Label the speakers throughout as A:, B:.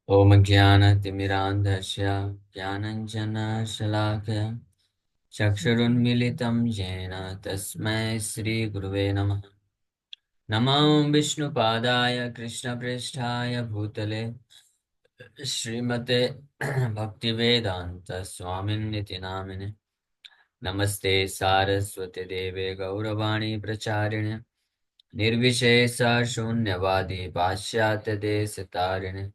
A: ॐ ज्ञानतिमिरान्धस्य ज्ञानञ्जनशलाकया चक्षुरुन्मिलितं येन तस्मै श्रीगुरुवे नमः। नमो विष्णुपादाय कृष्णप्रेष्ठाय भूतले श्रीमते भक्तिवेदान्त स्वामिन्निति नामिने। नमस्ते सारस्वती देवे गौरवाणी प्रचारिणे निर्विशेष शून्यवादी पाश्चात्य देश तारिणे।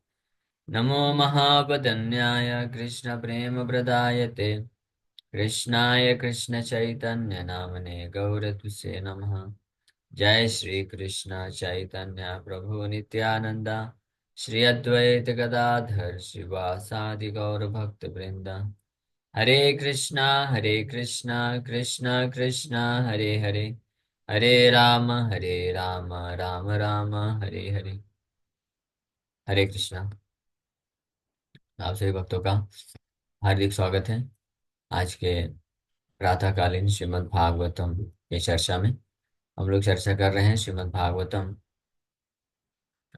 A: नमो महावदन्याय कृष्णप्रेमप्रदायते कृष्णाय कृष्णचैतन्यनामने गौरतुसे नमः। जय श्री कृष्ण चैतन्य प्रभु नित्यानंद श्री अद्वैत गदाधर शिवासादि गौर भक्त वृंद। हरे कृष्णा कृष्ण कृष्ण हरे हरे, हरे राम राम राम हरे हरे। हरे कृष्णा। आप सभी भक्तों का हार्दिक स्वागत है आज के प्रातःकालीन श्रीमद् भागवतम की चर्चा में। हम लोग चर्चा कर रहे हैं श्रीमद् भागवतम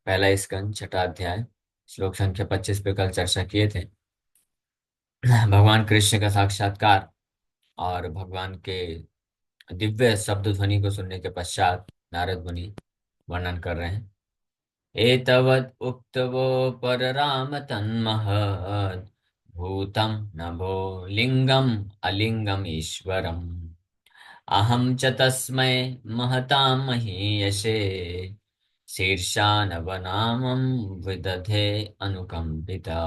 A: पहला स्कंद छठा अध्याय श्लोक संख्या 25 पे कल चर्चा किए थे। भगवान कृष्ण का साक्षात्कार और भगवान के दिव्य शब्द ध्वनि को सुनने के पश्चात नारद मुनि वर्णन कर रहे हैं। एतवत् उक्तवो परराम तन्महत् भूतं नभो लिंगम अलिंगम ईश्वरम् अहं च तस्मै महतां महीयसे शीर्षानवनामं विदधे अनुकंपिता।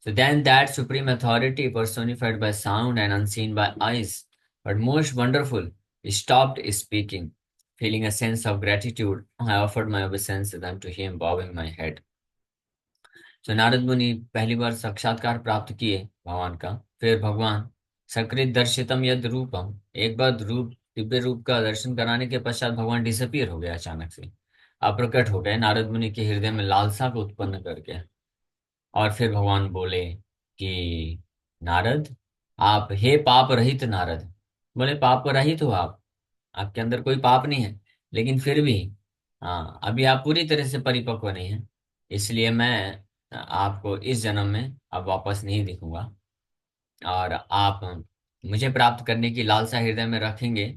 A: So then that supreme authority personified by sound and unseen by eyes, but most wonderful, stopped speaking. Feeling a sense of gratitude, I offered my obeisance unto him, bowing my head. So Narad मुनि पहली बार साक्षात्कार प्राप्त किए भगवान का। फिर भगवान सकृत दर्शितम यद रूपम, एक बार रूप दिव्य रूप का दर्शन कराने के पश्चात भगवान डिसअपियर हो गए, अचानक से अप्रकट हो गए नारद मुनि के हृदय में लालसा को उत्पन्न करके। और फिर भगवान बोले कि नारद, आप हे पाप रहित नारद। बोले पाप रहित हो आप, आपके अंदर कोई पाप नहीं है, लेकिन फिर भी हाँ अभी आप पूरी तरह से परिपक्व नहीं है, इसलिए मैं आपको इस जन्म में अब वापस नहीं दिखूंगा। और आप मुझे प्राप्त करने की लालसा हृदय में रखेंगे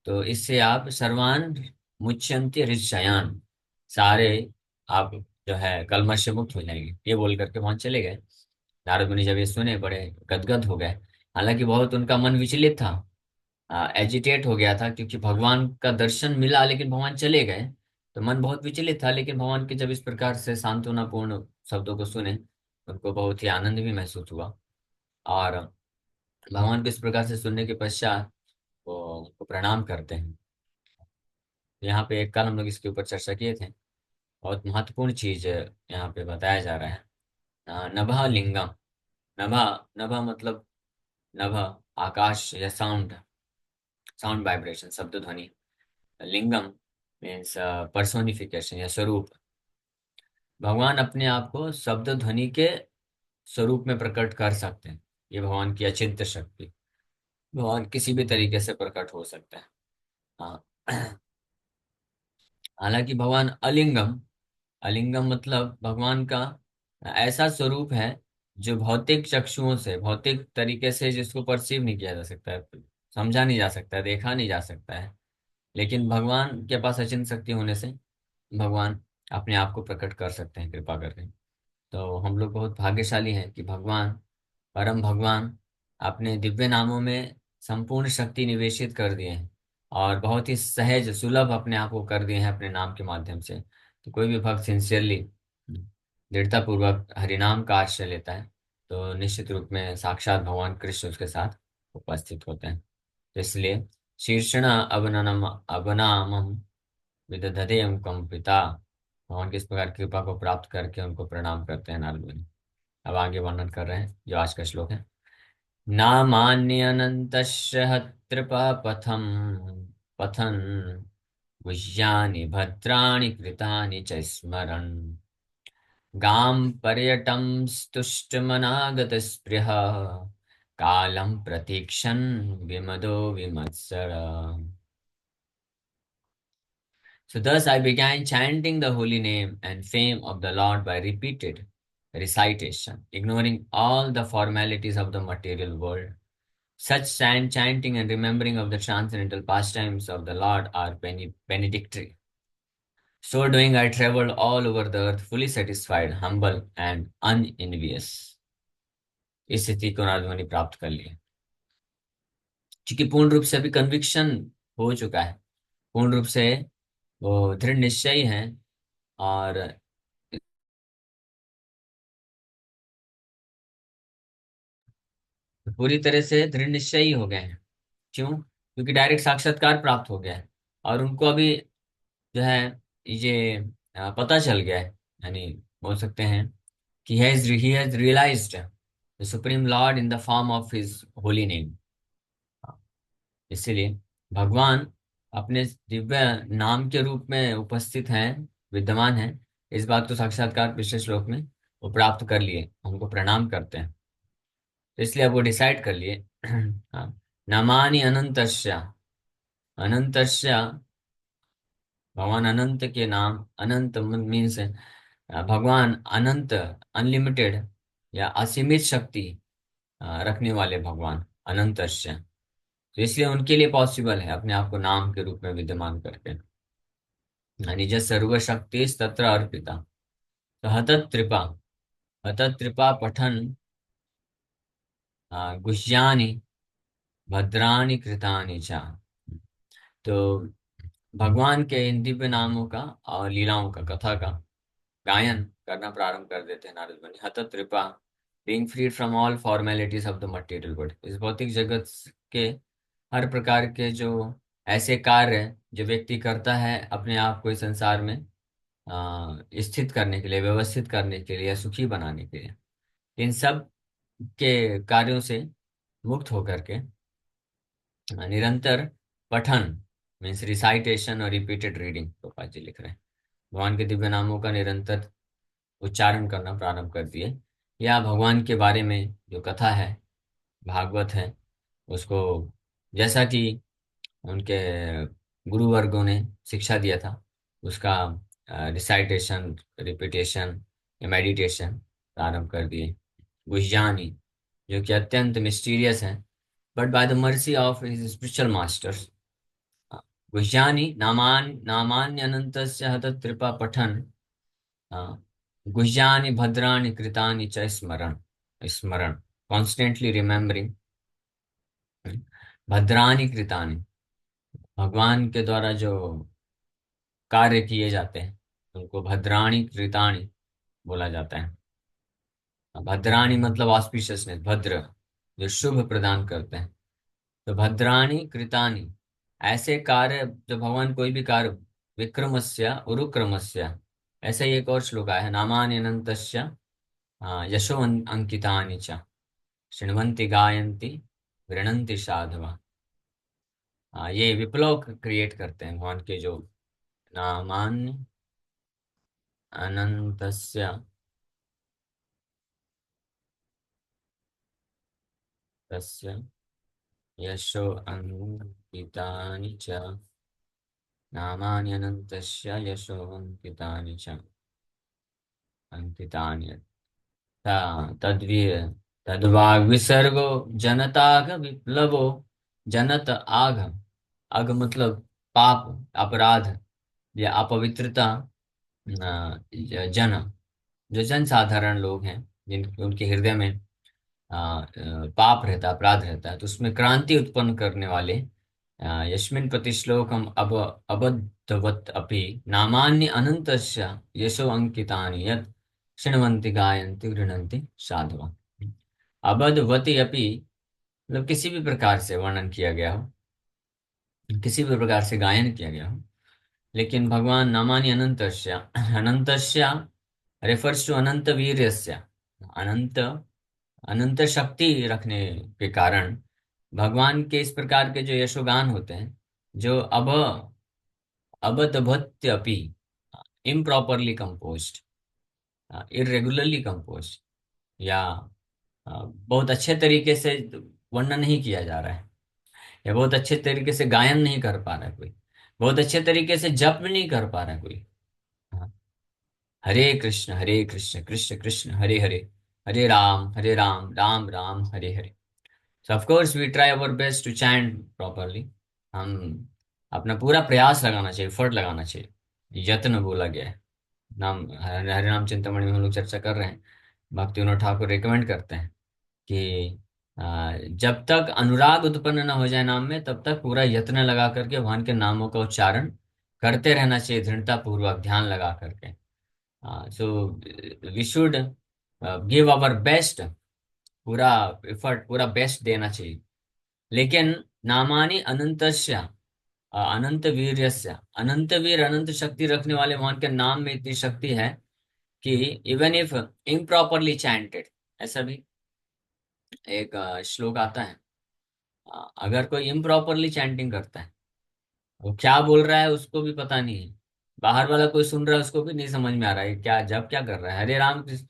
A: तो इससे आप सर्वान मुच्यंति ऋषयान, सारे आप जो है कलमश से मुक्त हो जाएंगे। ये बोल करके वहां चले गए। नारद मुनि जब ये सुने बड़े गदगद हो गए। हालांकि बहुत उनका मन विचलित था, एजिटेट हो गया था, क्योंकि भगवान का दर्शन मिला लेकिन भगवान चले गए। तो मन बहुत विचलित था, लेकिन भगवान के जब इस प्रकार से सांत्वनापूर्ण शब्दों को सुने उनको बहुत ही आनंद भी महसूस हुआ। और भगवान को इस प्रकार से सुनने के पश्चात वो उनको प्रणाम करते हैं। यहाँ पे एक कल हम लोग इसके ऊपर चर्चा किए थे। बहुत महत्वपूर्ण चीज यहाँ पे बताया जा रहा है। नभा लिंगम। नभा, नभा मतलब नभ, आकाश या साउंड, साउंड वाइब्रेशन, शब्द ध्वनि। लिंगम मीन्स पर्सोनिफिकेशन या स्वरूप। भगवान अपने आप को शब्द ध्वनि के स्वरूप में प्रकट कर सकते हैं। ये भगवान की अचिंत्य शक्ति। भगवान किसी भी तरीके से प्रकट हो सकता है। हाँ। हालांकि भगवान अलिंगम, अलिंगम मतलब भगवान का ऐसा स्वरूप है जो भौतिक चक्षुओं से, भौतिक तरीके से जिसको परसीव नहीं किया जा सकता है, समझा नहीं जा सकता है, देखा नहीं जा सकता है। लेकिन भगवान के पास अचिंत शक्ति होने से भगवान अपने आप को प्रकट कर सकते हैं कृपा करके। तो हम लोग बहुत भाग्यशाली हैं कि भगवान, परम भगवान अपने दिव्य नामों में संपूर्ण शक्ति निवेशित कर दिए हैं और बहुत ही सहज सुलभ अपने आप को कर दिए हैं अपने नाम के माध्यम से। तो कोई भी भक्त सिंसियरली, दृढ़ता पूर्वक हरिनाम का आश्रय लेता है तो निश्चित रूप में साक्षात भगवान कृष्ण उसके साथ उपस्थित होते हैं। तो इसलिए शीर्षण अवननम अवनामम विदधतेयं कंपिता, भगवान किस प्रकार कृपा को प्राप्त करके उनको प्रणाम करते हैं नारद मुनि। अब आगे वर्णन कर रहे हैं जो आज का श्लोक है। नामान्यनन्तस्य हत्रिपा पथम पथन गुह्यानि भद्राणि कृतानि च स्मरन् गां पर्यटं स्तुष्टमनागतस्पृहः कालं प्रतीक्षन् विमदो विमत्सर। So thus I began chanting the holy name and fame of the Lord by repeated recitation, ignoring all the formalities of the material world. Such chanting and remembering of the transcendental pastimes of the Lord are benedictory. So doing, I traveled all over the earth, fully satisfied, humble, and unenvious. इस स्थिति को नारद मुनि प्राप्त कर लिए, क्योंकि पूर्ण रूप से अभी कन्विक्शन हो चुका है। पूर्ण रूप से वो दृढ़ निश्चयी है, और पूरी तरह से दृढ़ निश्चयी हो गए हैं। क्यों? क्योंकि डायरेक्ट साक्षात्कार प्राप्त हो गया है, और उनको अभी जो है ये पता चल गया है, यानी बोल सकते हैं कि he has realized the supreme lord in the form of his holy name। इसीलिए भगवान अपने दिव्य नाम के रूप में उपस्थित हैं, विद्यमान हैं। इस बात को साक्षात्कार पिछले श्लोक में वो प्राप्त कर लिए, हमको प्रणाम करते हैं। तो इसलिए अब वो डिसाइड कर लिए हाँ, नामानि अनंतस्य। अनंतस्य, भगवान अनंत के नाम, अनंत मीन्स भगवान अनंत, अनलिमिटेड या असीमित शक्ति रखने वाले भगवान अनंतस्य। तो इसलिए उनके लिए पॉसिबल है अपने आप को नाम के रूप में विद्यमान करके। निज सर्वशक्ति तत्र अर्पिता। तो हतत्रिपा, हतत्रिपा पठन गुह्यानि भद्राणि कृतानि च। तो भगवान के इन दिव्य नामों का और लीलाओं का, कथा का गायन करना प्रारंभ कर देते हैं नारद मुनि। हतत्रिपा, being freed from all formalities of the material world. इस भौतिक जगत के हर प्रकार के जो ऐसे कार्य जो व्यक्ति करता है अपने आप को इस संसार में स्थित करने के लिए, व्यवस्थित करने के लिए या सुखी बनाने के लिए, इन सब के कार्यों से मुक्त होकर के निरंतर पठन मीन्स रिसाइटेशन और रिपीटेड रीडिंग, गोपाल जी लिख रहे हैं, भगवान के दिव्य नामों का निरंतर उच्चारण करना प्रारंभ कर दिए, या भगवान के बारे में जो कथा है, भागवत है, उसको जैसा कि उनके गुरुवर्गों ने शिक्षा दिया था उसका रिसाइटेशन, रिपीटेशन या मेडिटेशन प्रारंभ कर दिए। गुह्यानी, जो कि अत्यंत मिस्टीरियस है, but by the mercy of his spiritual masters. गुह्यानि नामान्यनन्तस्य हतत्रिपा पठन् गुह्यानि भद्राणि कृतानि च स्मरण। स्मरण, कॉन्स्टेंटली रिमेम्बरिंग भद्राणि कृतानि, भगवान के द्वारा जो कार्य किए जाते हैं उनको भद्राणि कृतानि बोला जाता है। भद्राणि मतलब ऑस्पिशियसनेस, भद्र जो शुभ प्रदान करते हैं। तो भद्राणि कृतानि, ऐसे कार्य जो भगवान कोई भी कार्य, विक्रमस्य उरुक्रमस्य, ऐसा ही एक और श्लोक आया है, नामानि अनन्तस्य यशो अंकितानि च शृण्वन्ति गायन्ति गृह्णन्ति साधवा। ये विप्लव क्रिएट करते हैं भगवान के जो नामानि अनन्तस्य तस्य यशो अंकितानि च, नामानि अनन्तस्य यशो अंकितानि च अंकितानि तद्वि तद्वाग्विसर्गो जनताघ विप्लवो। जनत आघ, अघ मतलब पाप, अपराध या अपवित्रता। जन, जो जन साधारण लोग हैं, जिन उनके हृदय में पाप रहता है, अपराध रहता है, तो उसमें क्रांति उत्पन्न करने वाले यस्मिन् प्रतिश्लोकम अब अबद्धवत् अपि नामान्य अनन्तस्य यशो अंकितानि यत् शृण्वन्ति गायन्ति गृह्णन्ति साधवा। अबद्धवति अपि मतलब किसी भी प्रकार से वर्णन किया गया हो, किसी भी प्रकार से गायन किया गया हो, लेकिन भगवान नामानि अनन्तस्य, अनन्तस्य रेफर्स टू अनंत वीर्यस्य, अनंत अनंत शक्ति रखने के कारण भगवान के इस प्रकार के जो यशोगान होते हैं, जो अब अबद्धभत्यपि, इम्प्रॉपरली कंपोज्ड, इरेगुलरली कंपोज्ड, या बहुत अच्छे तरीके से वर्णन नहीं किया जा रहा है, या बहुत अच्छे तरीके से गायन नहीं कर पा रहा है कोई, बहुत अच्छे तरीके से जप भी नहीं कर पा रहा है कोई। हाँ, हरे कृष्ण कृष्ण कृष्ण हरे हरे, हरे Ram Ram Ram Hare Hare. So of course we try our best to chant properly। हम अपना पूरा प्रयास लगाना चाहिए, एफर्ट लगाना चाहिए, यत्न बोला गया है। नाम हरे हरे नाम चिंतामणि में हम लोग चर्चा कर रहे हैं। भक्ति विनोद ठाकुर रिकमेंड करते हैं कि जब तक अनुराग उत्पन्न न हो जाए नाम में, तब तक पूरा यत्न लगा करके भगवान के नामों का उच्चारण करते रहना चाहिए, दृढ़ता पूर्वक ध्यान लगा करके। So we should give our best, पूरा एफर्ट, पूरा बेस्ट देना चाहिए। लेकिन नामानि अनंतस्य, अनंत वीर्यस्य, अनंत वीर अनंत शक्ति रखने वाले भगवान के नाम में इतनी शक्ति है कि इवन इफ इम्प्रॉपरली चैंटेड, ऐसा भी एक श्लोक आता है। अगर कोई इम्प्रॉपरली चैंटिंग करता है, वो क्या बोल रहा है उसको भी पता नहीं है, बाहर वाला कोई सुन रहा है उसको भी नहीं समझ में आ रहा है क्या जब क्या कर रहा है। हरे राम कृष्ण,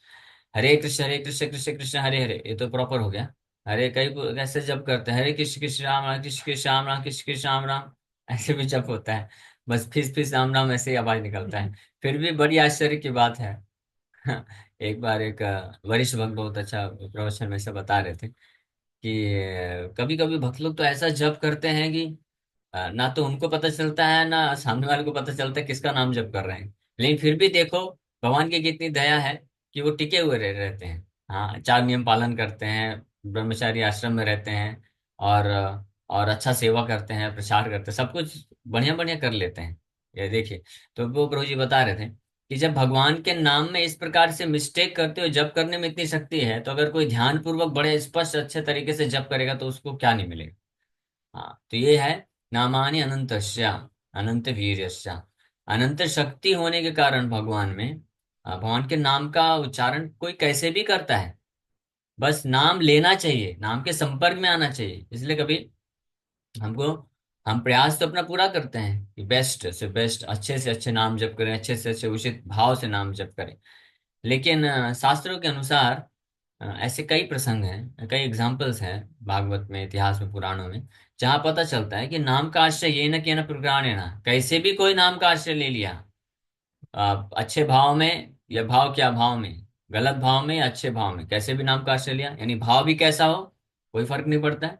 A: हरे कृष्ण कृष्ण कृष्ण हरे हरे, ये तो प्रॉपर हो गया। हरे कई ऐसे जब करते हैं, हरे कृष्ण कृष्ण राम कृष्ण कृष्ण राम राम कृष्ण कृष्ण राम राम, ऐसे भी जब होता है। बस फिस फिस राम राम ऐसे ही आवाज निकलता है। फिर भी बड़ी आश्चर्य की बात है। एक बार एक वरिष्ठ भक्त बहुत अच्छा प्रवचन में से बता रहे थे कि कभी कभी भक्त लोग तो ऐसा जप करते हैं कि ना तो उनको पता चलता है ना सामने वाले को पता चलता है किसका नाम जप कर रहे हैं। लेकिन फिर भी देखो भगवान की कितनी दया है कि वो टिके हुए रहते हैं। हाँ, चार नियम पालन करते हैं, ब्रह्मचारी आश्रम में रहते हैं, और अच्छा सेवा करते हैं, प्रचार करते हैं, सब कुछ बढ़िया बढ़िया कर लेते हैं। ये देखिए, तो वो प्रभु जी बता रहे थे कि जब भगवान के नाम में इस प्रकार से मिस्टेक करते हो, जप करने में इतनी शक्ति है, तो अगर कोई ध्यान पूर्वक बड़े स्पष्ट अच्छे तरीके से जप करेगा तो उसको क्या नहीं मिलेगा। हाँ, तो ये है नामानि अनंतस्या, अनंत वीर्यस्या। अनंत शक्ति होने के कारण भगवान में, भगवान के नाम का उच्चारण कोई कैसे भी करता है, बस नाम लेना चाहिए, नाम के संपर्क में आना चाहिए। इसलिए कभी हमको, हम प्रयास तो अपना पूरा करते हैं कि बेस्ट से बेस्ट, अच्छे से अच्छे नाम जप करें, अच्छे से अच्छे उचित भाव से नाम जप करें। लेकिन शास्त्रों के अनुसार ऐसे कई प्रसंग हैं, कई एग्जाम्पल्स हैं भागवत में, इतिहास में, पुराणों में, जहां पता चलता है कि नाम का आश्रय ये न किया न प्रकारेण, कैसे भी कोई नाम का आश्रय ले लिया, अच्छे भाव में या भाव क्या भाव में, गलत भाव में या अच्छे भाव में, कैसे भी नाम का आश्रय लिया, यानी भाव भी कैसा हो कोई फर्क नहीं पड़ता है,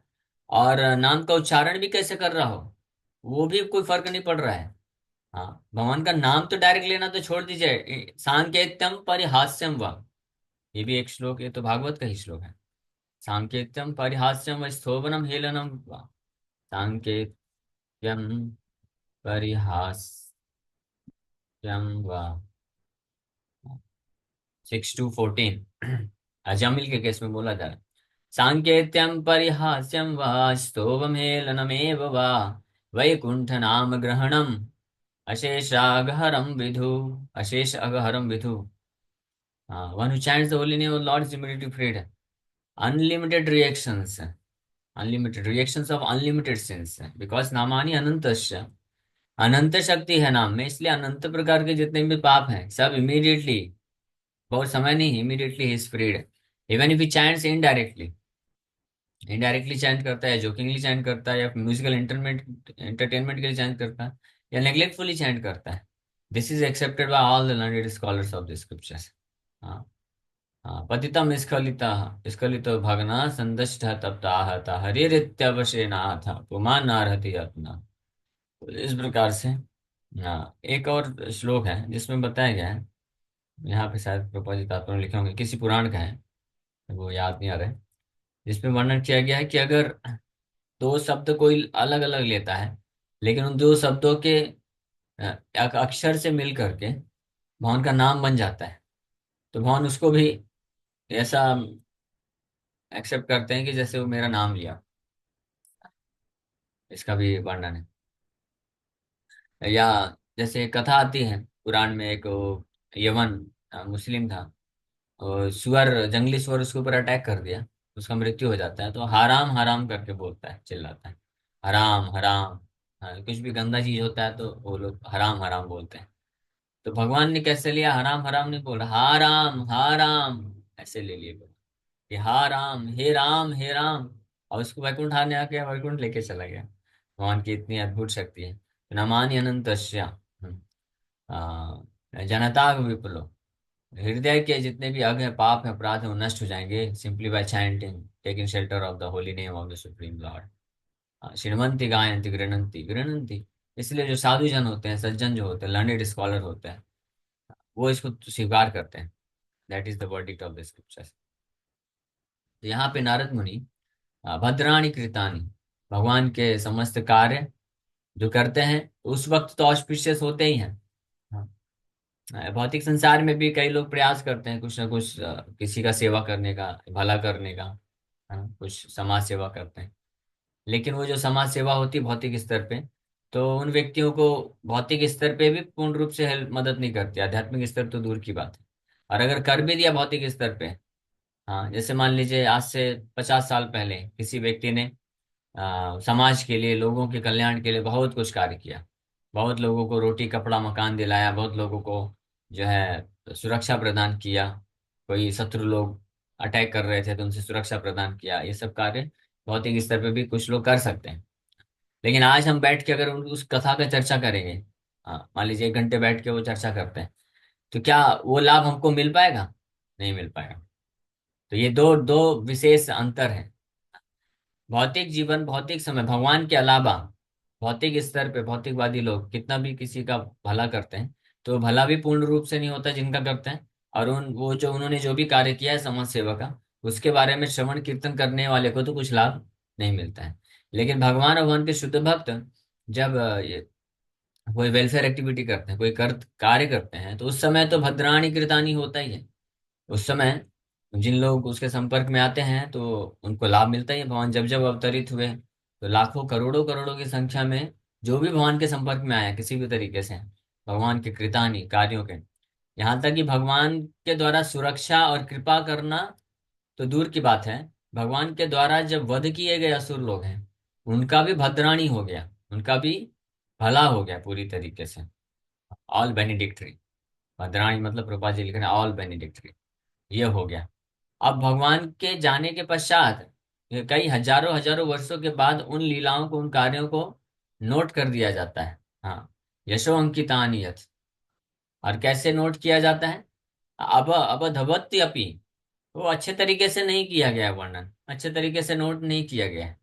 A: और नाम का उच्चारण भी कैसे कर रहा हो वो भी कोई फर्क नहीं पड़ रहा है। हाँ, भगवान का नाम तो डायरेक्ट लेना तो छोड़ दीजिए, सांकेत्यम परिहास्यम व, ये भी एक श्लोक, ये तो भागवत का ही श्लोक है। सांकेत्यम परिहास्यम व स्थोभनम हेलनम व, सांकेत्यम परिहास्यम व। 6:14 अजामिल के केस में बोला जा रहा है, सांकेत्यम परिहास्यम व स्तोभमेलनमेव वा, वैकुंठ नाम ग्रहणम अशेषागहरम विधु, अशेष अगहरम विधु। One who chants the holy name of lord is immediately freed. Unlimited reactions, unlimited reactions of unlimited sins, because नामानि अनंतस्य, अनंत शक्ति है नाम में, इसलिए अनंत प्रकार के जितने भी पाप हैं सब इमीडिएटली, बहुत समय नहीं, immediately he is freed. Even if he chants indirectly, indirectly chant करता है, जोकिंगली चैंट करता है, या म्यूजिकल एंटरटेनमेंट के लिए चैंट करता है, या नेग्लेक्टफुली चैंट करता है, this is accepted by all the learned scholars of the scriptures. हाँ, हाँ, पतितम स्खलितः स्खलितो भगना संदष्ट तप्ताहत हरिरित्यवशेनाथ पुमान नारहति अपना। तो इस प्रकार से, हाँ, एक और श्लोक है जिसमें बताया गया है, यहाँ पे शायद प्रपोजित तात्पर्य में लिखे होंगे, किसी पुराण का है, वो याद नहीं आ रहा है, जिसमें वर्णन किया गया है कि अगर दो शब्द कोई अलग अलग लेता है, लेकिन उन दो शब्दों के एक अक्षर से मिल करके भगवान का नाम बन जाता है, तो भगवान उसको भी ऐसा एक्सेप्ट करते हैं कि जैसे वो मेरा नाम लिया। इसका भी वर्णन है। या जैसे एक कथा आती है पुराण में, एक वो यवन मुस्लिम था, और सुअर, जंगली सुअर उसके ऊपर अटैक कर दिया, उसका मृत्यु हो जाता है, तो हराम हराम करके बोलता है, चिल्लाता है, हराम हराम। हाँ, कुछ भी गंदा चीज होता है तो वो लोग हराम हराम बोलते हैं। तो भगवान ने कैसे लिया, हराम हराम नहीं बोला, हा राम ऐसे ले लिए, बोला कि हा राम, हे राम, हे राम। और उसको वैकुंठ आने आ गया, वैकुंठ लेके चला गया। भगवान की इतनी अद्भुत शक्ति है। नमानि अनंतस्य जनता विपुलो। हृदय के जितने भी अग है, पाप है, अपराध है, वो नष्ट हो जाएंगे simply by chanting taking shelter of the holy name of the supreme Lord. श्रीमंती गायंती गृणंती गृणंती। इसलिए जो साधु जन होते हैं, सज्जन जो होते हैं, लर्नेड स्कॉलर होते हैं, वो इसको स्वीकार करते हैं। That is the verdict of the scriptures. तो यहाँ पे नारद मुनि भद्राणि कृतानि, भगवान के समस्त कार्य जो करते हैं उस वक्त तो ऑस्पिशियस होते ही हैं। हाँ। भौतिक संसार में भी कई लोग प्रयास करते हैं कुछ ना कुछ किसी का सेवा करने का, भला करने का, कुछ समाज सेवा करते हैं। लेकिन वो जो समाज सेवा होती है भौतिक स्तर पे, तो उन व्यक्तियों को भौतिक स्तर पे भी पूर्ण रूप से हेल्प मदद नहीं करती, आध्यात्मिक स्तर तो दूर की बात है। और अगर कर भी दिया भौतिक स्तर पे, हाँ, जैसे मान लीजिए आज से 50 साल पहले किसी व्यक्ति ने समाज के लिए, लोगों के कल्याण के लिए बहुत कुछ कार्य किया, बहुत लोगों को रोटी कपड़ा मकान दिलाया, बहुत लोगों को जो है सुरक्षा प्रदान किया, कोई शत्रु लोग अटैक कर रहे थे तो उनसे सुरक्षा प्रदान किया, ये सब कार्य भौतिक स्तर पे भी कुछ लोग कर सकते हैं। लेकिन आज हम बैठ के अगर उस कथा का चर्चा करेंगे, हाँ, मान लीजिए 1 घंटे बैठ के वो चर्चा करते हैं, तो क्या वो लाभ हमको मिल पाएगा? नहीं मिल पाएगा। तो ये दो दो विशेष अंतर है। भौतिक जीवन, भौतिक समय, भगवान के अलावा भौतिक स्तर पे भौतिकवादी लोग कितना भी किसी का भला करते हैं, तो भला भी पूर्ण रूप से नहीं होता जिनका करते हैं। और उन वो जो उन्होंने जो भी कार्य किया है समाज सेवा का, उसके बारे में श्रवण कीर्तन करने वाले को तो कुछ लाभ नहीं मिलता है। लेकिन भगवान और भगवान के शुद्ध भक्त जब कोई वेलफेयर एक्टिविटी करते हैं, कोई कर कार्य करते हैं, तो उस समय तो भद्राणी कृतानी होता ही है। उस समय जिन लोग उसके संपर्क में आते हैं तो उनको लाभ मिलता ही है। भगवान जब जब अवतरित हुए तो लाखों करोड़ों करोड़ों की संख्या में जो भी भगवान के संपर्क में आया किसी भी तरीके से, भगवान के कृतानी कार्यों के, यहाँ तक कि भगवान के द्वारा सुरक्षा और कृपा करना तो दूर की बात है, भगवान के द्वारा जब वध किए गए असुर लोग हैं, उनका भी भद्राणी हो गया, उनका भी भला हो गया पूरी तरीके से। ऑल बेनिडिक्टरी। भद्राणी मतलब प्रभुपाद जी लिख रहे हैं ऑल बेनिडिक्टरी, ये हो गया। अब भगवान के जाने के पश्चात ये कई हजारों हजारों वर्षों के बाद उन लीलाओं को, उन कार्यों को नोट कर दिया जाता है। हाँ, यशो अंकितानि यत्। और कैसे नोट किया जाता है? अब अबधवत्य अपि, वो अच्छे तरीके से नहीं किया गया है वर्णन, अच्छे तरीके से नोट नहीं किया गया है।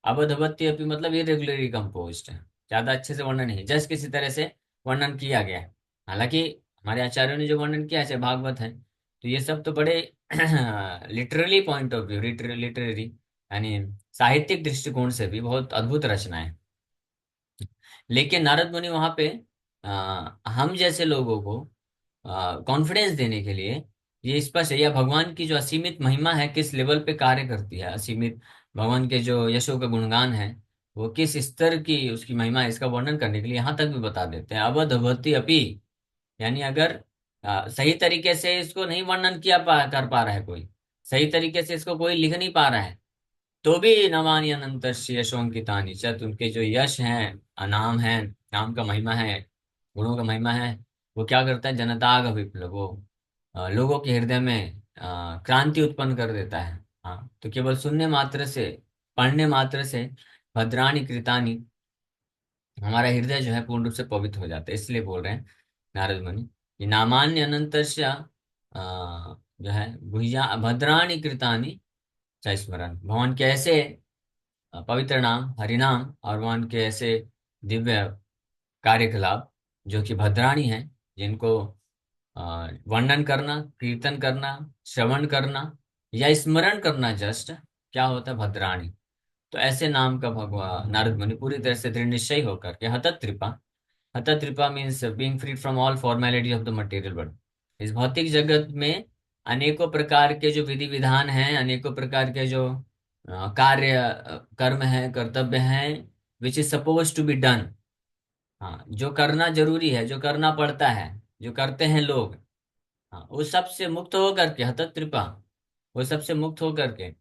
A: अबधवत्य अपि मतलब इरेगुलरली कंपोज्ड है, ज्यादा अच्छे से वर्णन नहीं, जस्ट किसी तरह से वर्णन किया गया है। हालांकि हमारे आचार्यों ने जो वर्णन किया है, चाहे भागवत है, तो ये सब तो बड़े literally point of view, literary यानी साहित्यिक दृष्टिकोण से भी बहुत अद्भुत रचना है। लेकिन नारद मुनि वहां पे हम जैसे लोगों को कॉन्फिडेंस देने के लिए ये स्पष्ट है, या भगवान की जो असीमित महिमा है किस लेवल पे कार्य करती है, असीमित भगवान के जो यशों का गुणगान है वो किस स्तर की उसकी महिमा है, इसका वर्णन करने के लिए यहाँ तक भी बता देते हैं अवधवती अपि। यानी अगर सही तरीके से इसको नहीं वर्णन कर पा रहा है कोई, सही तरीके से इसको कोई लिख नहीं पा रहा है, तो भी नवानि अनंत यशोंकितानि चत, उनके जो यश हैं, नाम है, नाम का महिमा है, गुणों का महिमा है, वो क्या करता है? जनताग विप्लव, वो लोगों के हृदय में क्रांति उत्पन्न कर देता है। हाँ, तो केवल सुनने मात्र से, पढ़ने मात्र से भद्राणी कृतानि, हमारा हृदय जो है पूर्ण रूप से पवित्र हो जाता है। इसलिए बोल रहे हैं नारद मुनि कि नामान्य अनंतस्य जो है गुह्या भद्राणी कृतानि च स्मरण, भगवान के ऐसे पवित्र नाम, हरिनाम और भगवान के ऐसे दिव्य कार्यकलाप जो कि भद्राणी हैं, जिनको वर्णन करना, कीर्तन करना, श्रवण करना या स्मरण करना, जस्ट क्या होता है? भद्राणी। तो ऐसे नाम का भगवान नारद मुनि पूरी तरह से दृढ़ निश्चय होकर के हतत्रिपा, हतत्रिपा means being free from all formality of the material world, इस भौतिक जगत में अनेकों प्रकार के जो विधि विधान हैं, अनेकों प्रकार के जो कार्य कर्म है, कर्तव्य हैं, which is suppose to be done, हाँ, जो करना जरूरी है, जो करना पड़ता है, जो करते हैं लोग, हाँ, वो सबसे मुक्त होकर के हतत्रिपा, वो सबसे मुक्त होकर के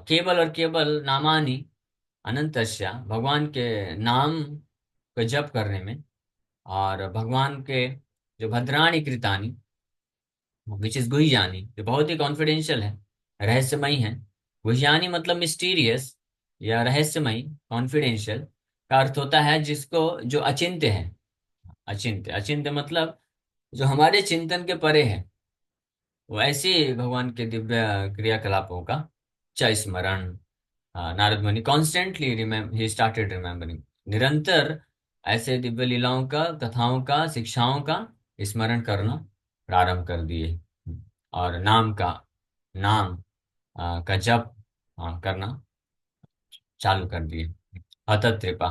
A: केवल और केवल नामानि अनंतस्या, भगवान के नाम को जप करने में, और भगवान के जो भद्राणी कृतानि विच इज गुह्यानी, जो बहुत ही कॉन्फिडेंशियल है, रहस्यमयी है। गुह्यानी मतलब मिस्टीरियस या रहस्यमयी, कॉन्फिडेंशियल। का अर्थ होता है जिसको, जो अचिंत्य है। अचिंत्य, अचिंत्य मतलब जो हमारे चिंतन के परे है, वैसे भगवान के दिव्य क्रियाकलापों का च स्मरण। नारद मुनि कॉन्स्टेंटली रिमेम ही स्टार्टेड रिमेम्बरिंग, निरंतर ऐसे दिव्य लीलाओं का, कथाओं का, शिक्षाओं का स्मरण करना प्रारंभ कर दिए। और नाम का जप करना चालू कर दिए। हत कृपा,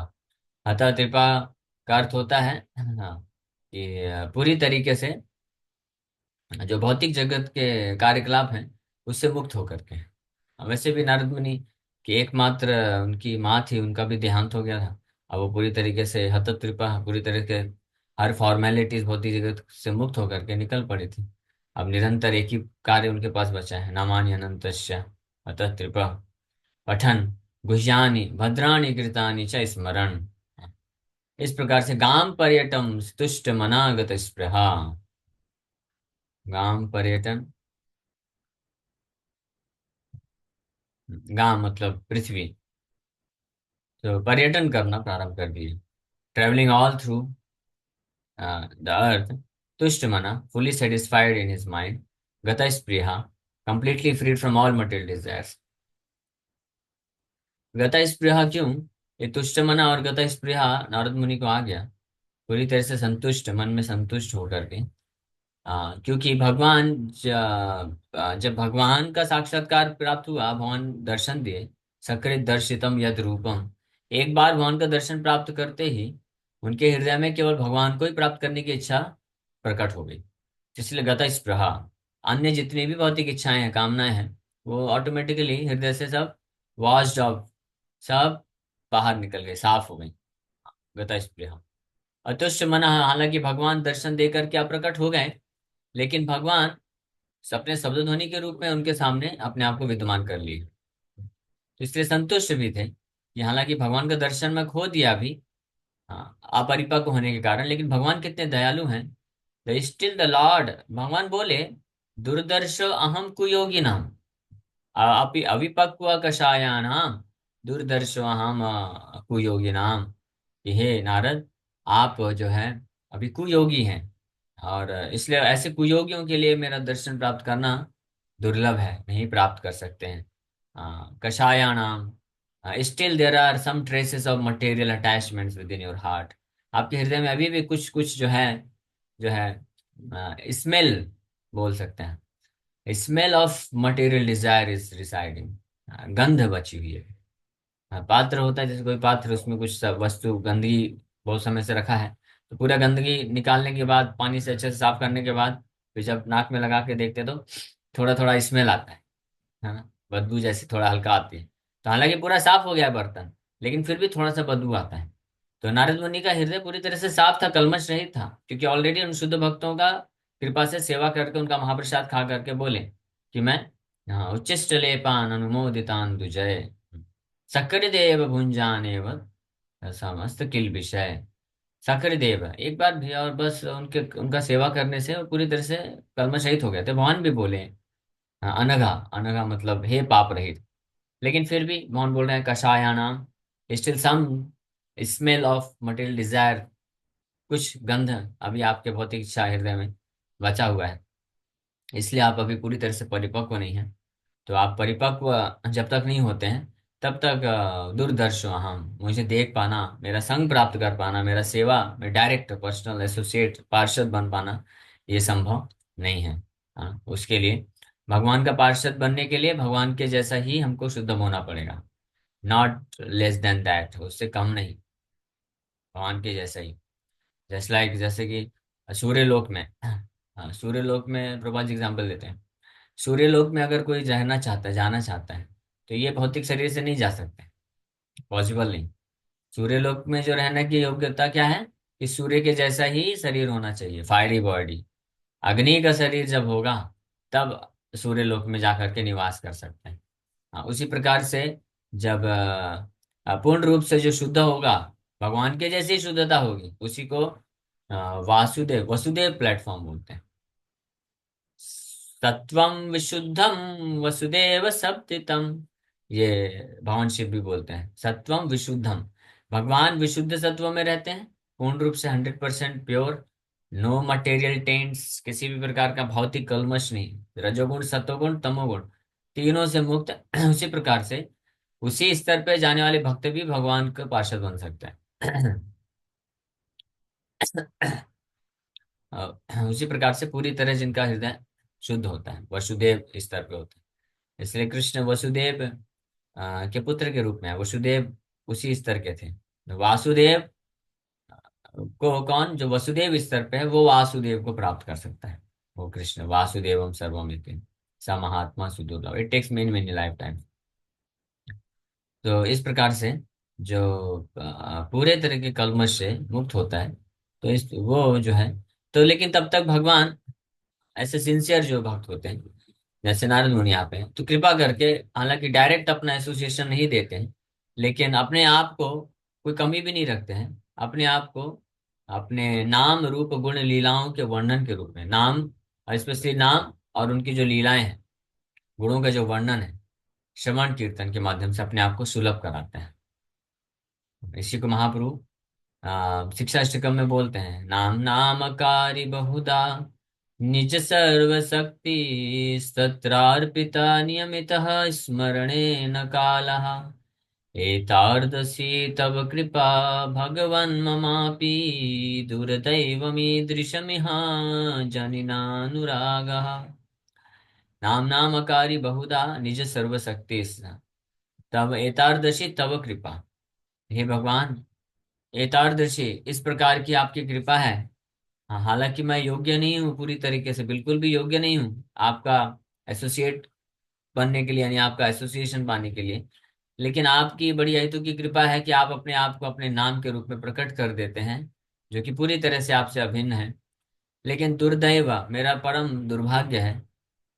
A: हत कृपा का अर्थ होता है कि पूरी तरीके से जो भौतिक जगत के कार्यकलाप हैं उससे मुक्त होकर के। वैसे भी नारद मुनि की एकमात्र उनकी माँ थी, उनका भी देहांत हो गया था। अब वो पूरी तरीके से हतोत्रिपा, पूरी तरीके हर फॉर्मेलिटीज भौतिक जगत से मुक्त होकर के निकल पड़ी थी। अब निरंतर एक ही कार्य उनके पास बचा है, नामानि अनंतस्य हतोत्रिपा पठन गुह्यानि भद्राणि कृतानि च स्मरण। इस प्रकार से गाम पर्यटम तुष्ट मनागत स्पृहा। गाम पर्यटन, गाम मतलब पृथ्वी, तो पर्यटन करना प्रारंभ कर दिए। Travelling all through the earth, तुष्ट मना, fully satisfied in his mind, gata spriha, completely freed from all material desires। गता स्पृहा क्यों? ये तुष्ट मना और गता स्पृहा नारद मुनि को आ गया, पूरी तरह से संतुष्ट, मन में संतुष्ट होकर के। क्योंकि जब भगवान का साक्षात्कार प्राप्त हुआ, भगवान दर्शन दिए, सकृत दर्शितम यद रूपम, एक बार भगवान का दर्शन प्राप्त करते ही उनके हृदय में केवल भगवान को ही प्राप्त करने की इच्छा प्रकट हो गई। इसलिए गता स्पृहा, अन्य जितनी भी भौतिक इच्छाएं हैं, कामनाएं हैं, वो ऑटोमेटिकली हृदय से सब वॉश्ड ऑफ, सब बाहर निकल गए, साफ हो गई। गता स्पृहा, अतुष्ट मना, हालांकि भगवान दर्शन देकर क्या प्रकट हो गए, लेकिन भगवान अपने शब्द ध्वनि के रूप में उनके सामने अपने आप को विद्यमान कर लिए। तो इसलिए संतुष्ट भी थे कि हालांकि भगवान का दर्शन में खो दिया अभी, हाँ, अपरिपक्व होने के कारण, लेकिन भगवान कितने दयालु हैं। द स्टिल द लॉर्ड, भगवान बोले, दुर्दर्शो अहम कुयोगी नाम, अपि अविपक्व कषायानाम, दुर्दर्शो अहम कुयोगी नाम, कि हे नारद, आप जो है अभी कुयोगी हैं, और इसलिए ऐसे कुयोगियों के लिए मेरा दर्शन प्राप्त करना दुर्लभ है, नहीं प्राप्त कर सकते हैं। कषायाणाम, still there are some traces of material attachments within your heart, आपके हृदय में अभी भी कुछ कुछ जो है स्मेल बोल सकते हैं, smell of material desire is residing, गंध बची हुई है। पात्र होता है, जैसे कोई पात्र, उसमें कुछ वस्तु गंदगी बहुत समय से रखा है, तो पूरा गंदगी निकालने के बाद, पानी से अच्छे से साफ करने के बाद, फिर जब नाक में लगा के देखते तो थोड़ा थोड़ा स्मेल आता है ना, बदबू जैसी थोड़ा हल्का आती है। तो हालांकि पूरा साफ हो गया है बर्तन, लेकिन फिर भी थोड़ा सा बदबू आता है। तो नारद मुनि का हृदय पूरी तरह से साफ था, कलमश रहित था, क्योंकि ऑलरेडी उन शुद्ध भक्तों का कृपा से सेवा करके, उनका महाप्रसाद खा करके बोले कि मैं, हाँ, उच्चिष्ट लेपान अनुमोदितान दुजय सकृदेव भुंजानेव समस्त किल विषय। सकृदेव, एक बार भी, और बस उनके, उनका सेवा करने से वो पूरी तरह से कलमश रहित हो गए थे। भगवान भी बोले, हाँ, अनघा, अनघा मतलब हे पाप रहित, लेकिन फिर भी भगवान बोल रहे हैं कषायाणाम, still some smell of material desire, कुछ गंध अभी आपके भौतिक इच्छा हृदय में बचा हुआ है, इसलिए आप अभी पूरी तरह से परिपक्व नहीं हैं। तो आप परिपक्व जब तक नहीं होते हैं, तब तक दूरदर्शो हम, मुझे देख पाना, मेरा संग प्राप्त कर पाना, मेरा सेवा में डायरेक्ट पर्सनल एसोसिएट पार्षद बन पाना, ये संभव नहीं है। उसके लिए, भगवान का पार्षद बनने के लिए भगवान के जैसा ही हमको शुद्ध होना पड़ेगा, नॉट लेस देन दैट, उससे कम नहीं, भगवान के जैसा ही। जैसे कि सूर्य लोक में, हाँ, सूर्य लोक में प्रभा जी एग्जाम्पल देते हैं। सूर्य लोक में अगर कोई रहना चाहता है, जाना चाहता है, तो ये भौतिक शरीर से नहीं जा सकते, पॉसिबल नहीं। सूर्य लोक में जो रहने की योग्यता क्या है, कि सूर्य के जैसा ही शरीर होना चाहिए, फायरी बॉडी। अग्नि का शरीर जब होगा, तब सूर्य लोक में जाकर के निवास कर सकते हैं। हाँ, उसी प्रकार से जब पूर्ण रूप से जो शुद्ध होगा, भगवान के जैसी शुद्धता होगी, उसी को वासुदेव, वसुदेव प्लेटफॉर्म बोलते हैं। सत्वम विशुद्धम वसुदेव सप्तितम, ये भगवान शिव भी बोलते हैं, सत्वम विशुद्धम, भगवान विशुद्ध सत्व में रहते हैं, पूर्ण रूप से 100% प्योर, नो मटेरियल टेंट्स, किसी भी प्रकार का भौतिक कल्मश नहीं, रजोगुण सत्वगुण तमोगुण तीनों से मुक्त। उसी प्रकार से उसी स्तर पे जाने वाले भक्त भी भगवान का पार्षद बन सकते हैं। उसी प्रकार से पूरी तरह जिनका हृदय शुद्ध होता है, वसुदेव स्तर पे होता है। इसलिए कृष्ण वसुदेव के पुत्र के रूप में है। वसुदेव उसी स्तर के थे। वासुदेव को कौन, जो वसुदेव स्तर पे है वो वासुदेव को प्राप्त कर सकता है। वो कृष्ण वासुदेवम सर्वमिति स महात्मा सुदुर्लभ, it takes many many life time. तो इस प्रकार से जो पूरे तरह के कल्मश से मुक्त होता है, तो इस वो जो है, तो लेकिन तब तक भगवान ऐसे सिंसियर जो भक्त होते हैं, जैसे नारद मुनि यहाँ पे हैं, तो कृपा करके, हालांकि डायरेक्ट अपना एसोसिएशन नहीं देते हैं, लेकिन अपने आप को कोई कमी भी नहीं रखते हैं, अपने आप को अपने नाम रूप गुण लीलाओं के वर्णन के रूप में, नाम, स्पेशली नाम और उनकी जो लीलाएं हैं, गुणों का जो वर्णन है, श्रवण कीर्तन के माध्यम से अपने आप को सुलभ कराते हैं। इसी को महाप्रभु शिक्षा अष्टकम में बोलते हैं, नाम नामकारी बहुधा निज सर्व शक्ति तत्रार्पिता नियमितः स्मरणे न कालः एतार्दसी तव कृपा भगवन् ममापि दुर्दैवमीदृशमिह जनिनानुरागः। नाम नामकारी बहुधा निज सर्व शक्ति तब एतार्दशी तव कृपा। हे भगवान, एतादृशी इस प्रकार की आपकी कृपा है। हाँ, हालांकि मैं योग्य नहीं हूँ, पूरी तरीके से बिल्कुल भी योग्य नहीं हूँ आपका एसोसिएट बनने के लिए, यानी आपका एसोसिएशन पाने के लिए, लेकिन आपकी बड़ी अहेतु की कृपा है कि आप अपने आप को अपने नाम के रूप में प्रकट कर देते हैं, जो कि पूरी तरह से आपसे अभिन्न है। लेकिन दुर्दैव, मेरा परम दुर्भाग्य है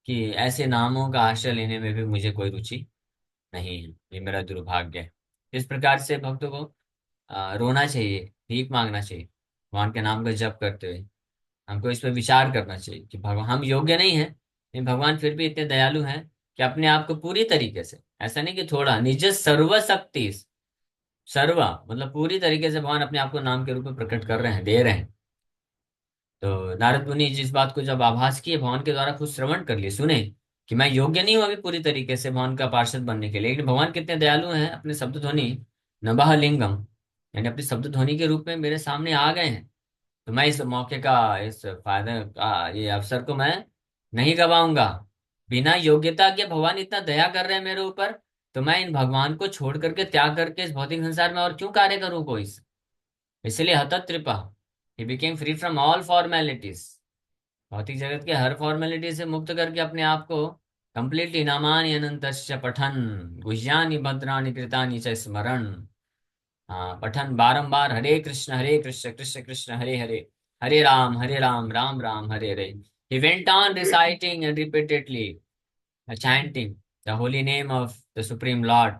A: कि ऐसे नामों का आश्रय लेने में भी मुझे कोई रुचि नहीं है। ये मेरा दुर्भाग्य है। इस प्रकार से भक्तों को रोना चाहिए, भीख मांगना चाहिए, भगवान के नाम का जप करते हुए हमको इस पर विचार करना चाहिए कि भगवान, हम योग्य नहीं हैं, लेकिन भगवान फिर भी इतने दयालु हैं कि अपने आप को पूरी तरीके से, ऐसा नहीं कि थोड़ा, निज सर्वशक्ति, सर्वा मतलब पूरी तरीके से भगवान अपने आप को नाम के रूप में प्रकट कर रहे हैं, दे रहे हैं। तो नारद मुनि जिस बात को जब आभास किए, भगवान के द्वारा खुद श्रवण कर लिए, सुने कि मैं योग्य नहीं हूं अभी पूरी तरीके से भगवान का पार्षद बनने के लिए, लेकिन भगवान कितने दयालु हैं, अपने शब्द ध्वनि नभः लिंगम, यानी अपनी शब्द ध्वनि के रूप में मेरे सामने आ गए हैं। तो मैं इस मौके का, इस फायदे का, ये अवसर को मैं नहीं गवाऊंगा। बिना योग्यता के भगवान इतना दया कर रहे हैं मेरे ऊपर, तो मैं इन भगवान को छोड़ करके, त्याग करके इस भौतिक संसार में और क्यों कार्य करूं कोई। इसलिए हतत्रिपा, he became free from all formalities, भौतिक जगत के हर फॉर्मेलिटी से मुक्त करके अपने आप को कंप्लीटली, नामानि अनंतश्च पठन गुह्यानि भद्राणि कृतानि च स्मरण। हाँ, पठन बारंबार, हरे कृष्ण कृष्ण कृष्ण हरे हरे, हरे Ram Ram Hare Hare. He went on reciting and repeatedly chanting the holy name of the Supreme Lord,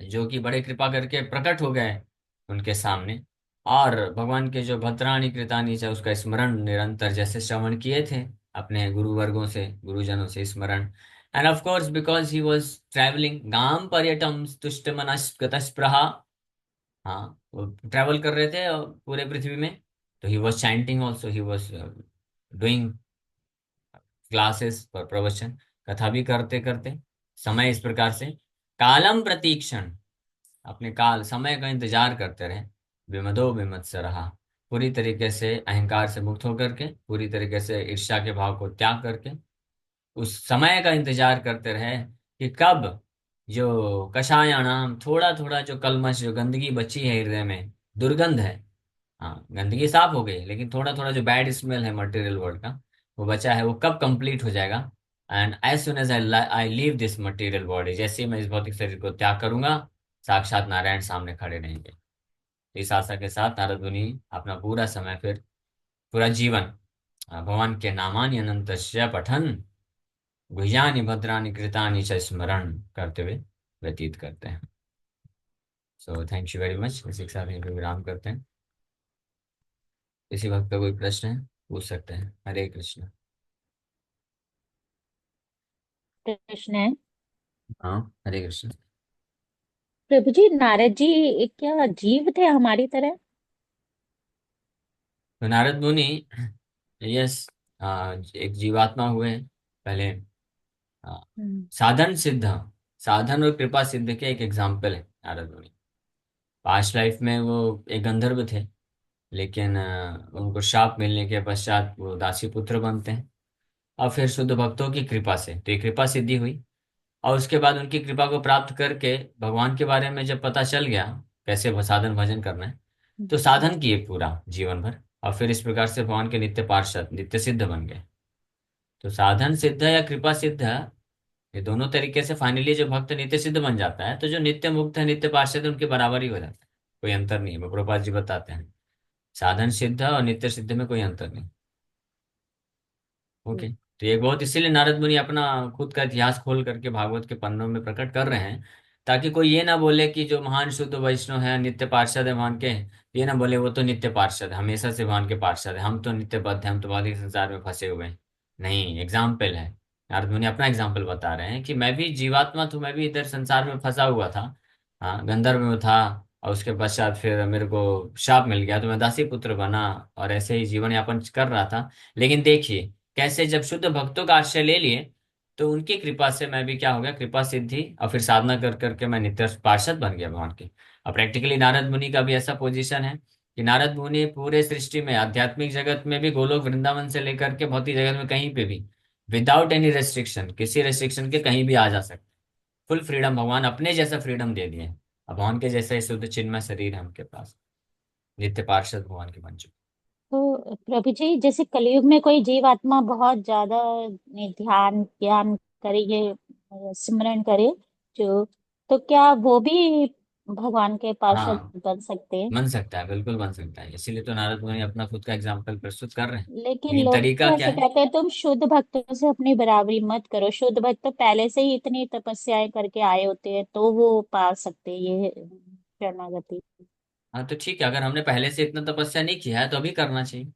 A: जो कि बड़े कृपा करके प्रकट हो गए उनके सामने, और भगवान के जो भद्राणी कृतानी से उसका स्मरण निरंतर जैसे श्रवण किए थे अपने गुरु वर्गों से, गुरुजनों से स्मरण। End of course because he was travelling गाम पर्यटम तुष्ट मनस्कृतस्पृहा, हाँ, वो ट्रैवल कर रहे थे पूरे पृथ्वी में, तो he was chanting also, he was doing classes पर प्रवचन, कथा भी करते करते समय इस प्रकार से कालम प्रतीक्षण, अपने काल समय का इंतजार करते रहे, विमदो विमत्सरहा, पूरी तरीके से अहंकार से मुक्त होकर के, पूरी तरीके से ईर्ष्या के भाव को त्याग करके उस समय का इंतजार करते रहे कि कब जो कषायाणाम, थोड़ा थोड़ा जो कलमश, जो गंदगी बची है हृदय में, दुर्गंध है, हाँ गंदगी साफ हो गई, लेकिन थोड़ा थोड़ा जो बैड स्मेल है मटेरियल वर्ल्ड का वो बचा है, वो कब कंप्लीट हो जाएगा। And as soon as I leave this material body, जैसे ही मैं इस भौतिक शरीर को त्याग करूंगा, साक्षात नारायण सामने खड़े रहेंगे। इस आशा के साथ नारद मुनि अपना पूरा समय, फिर पूरा जीवन भगवान के नामानि अनंतस्य पठन गुह्यानि भद्रानि कृतानि च स्मरण करते हुए व्यतीत करते हैं। So thank you very much. इसी के साथ यहीं पे विराम करते हैं। किसी वक्त का कोई प्रश्न है पूछ सकते हैं। हरे कृष्ण।
B: कृष्ण है।
A: हाँ, हरे कृष्ण।
B: प्रभु जी, नारद जी क्या जीव थे हमारी तरह?
A: तो नारद मुनि, यस, एक जीवात्मा हुए हैं पहले। आ,
B: हम्म।
A: साधन सिद्ध, साधन और कृपा सिद्ध के एक एग्जाम्पल है नारद मुनि। पास्ट लाइफ में वो एक गंधर्व थे, लेकिन उनको शाप मिलने के पश्चात वो दासी पुत्र बनते हैं। और फिर शुद्ध भक्तों की कृपा से तो ये कृपा सिद्धि हुई। और उसके बाद उनकी कृपा को प्राप्त करके भगवान के बारे में जब पता चल गया कैसे साधन भजन करना है, तो साधन किए पूरा जीवन भर। और फिर इस प्रकार से भगवान के नित्य पार्षद नित्य सिद्ध बन गए। तो साधन सिद्ध या कृपा सिद्ध, ये दोनों तरीके से फाइनली जो भक्त नित्य सिद्ध बन जाता है, तो जो नित्य मुक्त है नित्य पार्षद है, उनके बराबर ही हो जाता है। कोई अंतर नहीं है, वो प्रभुपाद जी बताते हैं। साधन सिद्ध और नित्य सिद्ध में कोई अंतर नहीं। ओके। तो ये बहुत इसीलिए नारद मुनि अपना खुद का इतिहास खोल करके भागवत के पन्नों में प्रकट कर रहे हैं, ताकि कोई ये ना बोले कि जो महान शुद्ध वैष्णव है नित्य पार्षद है भगवान के, ये ना बोले वो तो नित्य पार्षद है, हमेशा से भगवान के पार्षद है, हम तो नित्य बद्ध हैं, हम तो भौतिक संसार में फंसे हुए हैं। नहीं, एग्जाम्पल है। नारद मुनि अपना एग्जाम्पल बता रहे हैं कि मैं भी जीवात्मा था, मैं भी इधर संसार में फंसा हुआ था। हाँ, गंधर्व में था। और उसके पश्चात फिर मेरे को शाप मिल गया तो मैं दासी पुत्र बना, और ऐसे ही जीवन यापन कर रहा था। लेकिन देखिए कैसे जब शुद्ध भक्तों का आश्रय ले लिए, तो उनकी कृपा से मैं भी क्या हो गया, कृपा सिद्धि, और फिर साधना कर करके मैं नित्य पार्षद बन गया भगवान के। और प्रैक्टिकली नारद मुनि का भी ऐसा पोजीशन है कि नारद मुनि पूरे सृष्टि में आध्यात्मिक जगत में भी, गोलोक वृंदावन से लेकर के भौतिक जगत में कहीं पे भी, विदाउट एनी रेस्ट्रिक्शन, किसी रेस्ट्रिक्शन के कहीं भी आ जा सकते। फुल फ्रीडम, भगवान अपने जैसा फ्रीडम दे दिए हैं। अब भगवान के जैसा ही शुद्ध चिन्मय शरीर है उनके पास, नित्य पार्षद भगवान के बन चुके।
B: तो प्रभु जी, जैसे कलयुग में कोई जीवात्मा बहुत ज्यादा ध्यान ध्यान करे, ये सिमरन करे जो, तो क्या वो भी भगवान के पार्षद
A: हाँ,
B: बन सकते हैं?
A: बन सकता है, बिल्कुल बन सकता है, इसीलिए तो नारद मुनि अपना खुद का एग्जाम्पल प्रस्तुत कर रहे हैं।
B: लेकिन
A: लेकिन
B: लोग
A: तरीका
B: तो
A: क्या
B: ऐसे
A: है?
B: कहते हैं, तुम शुद्ध भक्तों से अपनी बराबरी मत करो। शुद्ध भक्त तो पहले से ही इतनी तपस्याएं करके आए होते हैं, तो वो पा सकते हैं ये शरणागति।
A: हाँ तो ठीक है, अगर हमने पहले से इतना तपस्या नहीं किया है तो अभी करना चाहिए,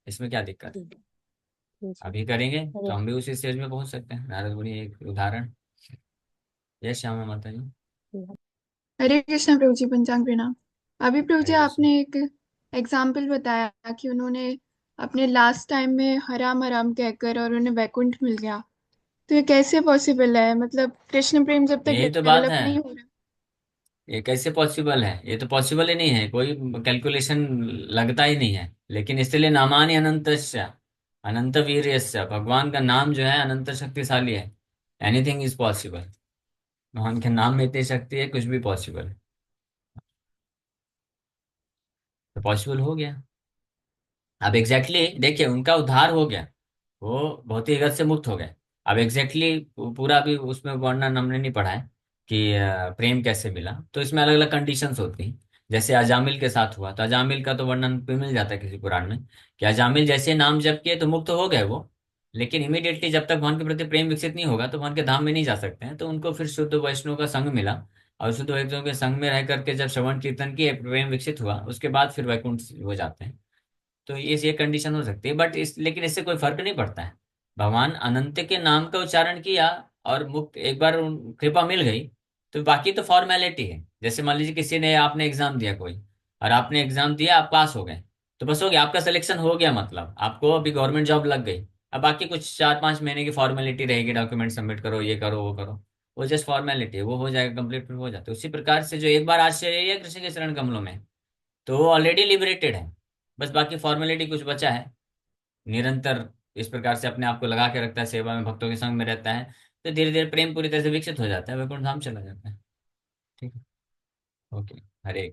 A: इसमें क्या दिक्कत है?
B: ठीक ठीक है।
A: अभी करेंगे तो
B: अरे,
A: हम भी उसी स्टेज में पहुंच सकते हैं। नारद मुनि एक उदाहरण। जय श्यामा माता जी।
C: हरे कृष्णा प्रभु जी, पंचांग प्रणाम। अभी प्रभु जी
A: हरे कृष्ण।
C: आपने एक एग्जाम्पल बताया कि उन्होंने अपने लास्ट टाइम में हराम हराम कहकर और उन्हें वैकुंठ मिल गया। तो ये कैसे पॉसिबल है? मतलब कृष्ण प्रेम जब तक
A: यही तो बात
C: डेवलप
A: है,
C: नहीं हो रहा।
A: ये कैसे पॉसिबल है? ये तो पॉसिबल ही नहीं है, कोई कैलकुलेशन लगता ही नहीं है। लेकिन इसलिए नामानि अनंतस्य, अनंत वीर्यस्य, भगवान का नाम जो है अनंत शक्तिशाली है। Anything is possible. भगवान के नाम में इतनी शक्ति है, कुछ भी पॉसिबल है। तो पॉसिबल हो गया। अब एग्जैक्टली देखिए, उनका उद्धार हो गया, वो भौतिक जगत से मुक्त हो गए। अब एग्जैक्टली पूरा भी उसमें वर्णन हमने नहीं पढ़ा है कि प्रेम कैसे मिला। तो इसमें अलग अलग कंडीशंस होती हैं। जैसे अजामिल के साथ हुआ, तो अजामिल का तो वर्णन भी मिल जाता है किसी पुराण में, कि अजामिल जैसे नाम जप किए तो मुक्त हो गए वो। लेकिन इमीडिएटली जब तक भगवान के प्रति प्रेम विकसित नहीं होगा तो भगवान के धाम में नहीं जा सकते हैं, तो उनको फिर शुद्ध वैष्णव का संग मिला। और शुद्ध वैष्णव के संग में रह करके जब श्रवण कीर्तन किए, प्रेम विकसित हुआ, उसके बाद फिर वैकुंठ हो जाते हैं। तो ये कंडीशन हो सकती है, बट लेकिन इससे कोई फर्क नहीं पड़ता है। भगवान अनंत के नाम का उच्चारण किया और मुक्त एक बार कृपा मिल गई, तो बाकी तो फॉर्मेलिटी है। जैसे मान लीजिए किसी ने, आपने एग्जाम दिया कोई, और आपने एग्जाम दिया, आप पास हो गए, तो बस हो गया, आपका सिलेक्शन हो गया, मतलब आपको अभी गवर्नमेंट जॉब लग गई। अब बाकी कुछ 4-5 महीने की फॉर्मेलिटी रहेगी, डॉक्यूमेंट सबमिट करो, ये करो वो करो, वो जस्ट फॉर्मेलिटी है, वो हो जाएगा कंप्लीट, फिर हो जाता है। उसी प्रकार से जो एक बार आश्चर्य है कृष्ण के चरण कमलों में, तो वो ऑलरेडी लिबरेटेड है। बस बाकी फॉर्मेलिटी कुछ बचा है। निरंतर इस प्रकार से अपने आप को लगा के रखता है, सेवा में, भक्तों के संग में रहता है, तो धीरे धीरे प्रेम पूरी तरह से विकसित हो जाता है, वैकुंठ धाम चला जाता है। ठीक है। ओके। हरे